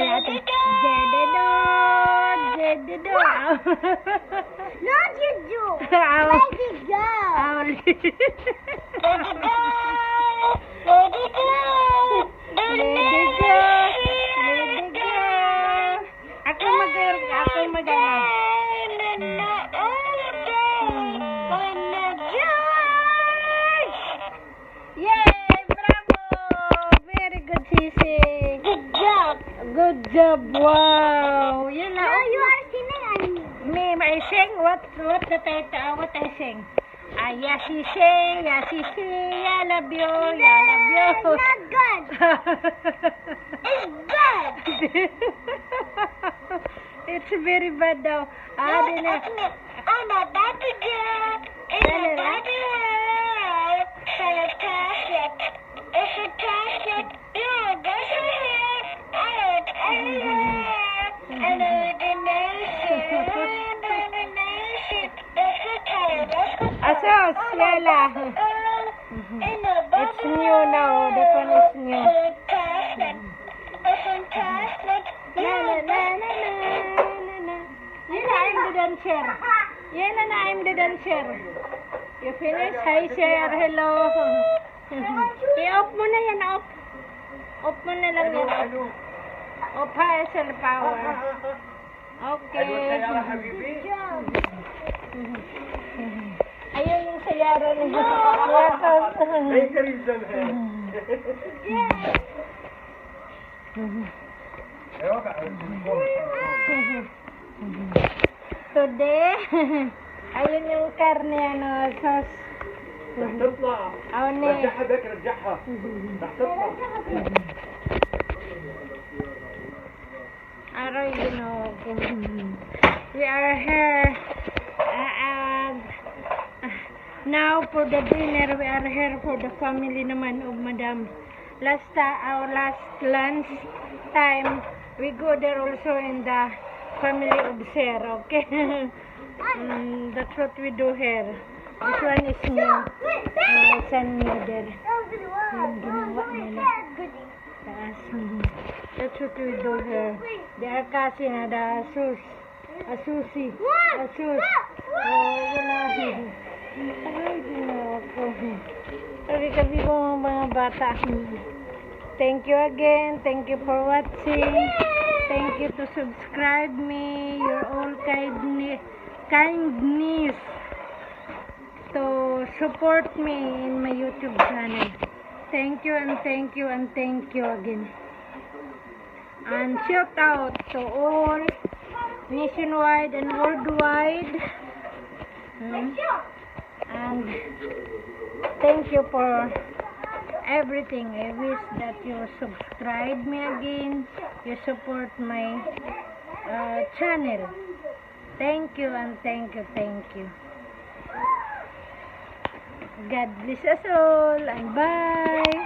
natin. Jededo. No, Juju. Owl. Let it go. Owl. Let it go. Let it go. Let it go. Let it go. Ako mag-ano. Yay! Bravo! Very good, Sisi. Good job. Good job. Wow. Yun na. Now you are singing. Me, I sing. What the title? What I sing? Yeah, she sing. Yeah, she sing. Yeah, love you. Yeah, love you. It's not good. It's good. It's very bad daw. Di na. I'm a baby girl. It's a baby girl. Fantastic. It's fantastic. You're a good hair. I don't everywhere. And the nation. It's a terrible. Asos, Yala. It's new now. That one is new. Fantastic. It's fantastic. Na. Yan na, I'm the dancer. Yan na, I'm the dancer. You finish? Hi, sir. Hello. I-off mo na yan, off. Off mo na lang yan. Off high cell power. Okay. Ayun yung sayara niya. Today, ayun yung karne, ano, sauce. رح تطلع رجعها بك رجعها رح تطلع Araw, we are here. Now for the dinner, we are here for the family naman of Madam. Our last lunch time, we go there also in the family of Sir, okay? That's what we do here. This one is new. San new there. Ginawa nila. Taas. That's what we do here. They are casting at the Asus. Asusi. Asus. Sabi ko mga bata. Thank you again. Thank you for watching. Thank you to subscribe me. Your all kindness to support me in my YouTube channel. Thank you and thank you and thank you again. And shout out to all nationwide and worldwide. And thank you for everything. I wish that you subscribe me again. You support my channel. Thank you and thank you, thank you. God bless us all and bye.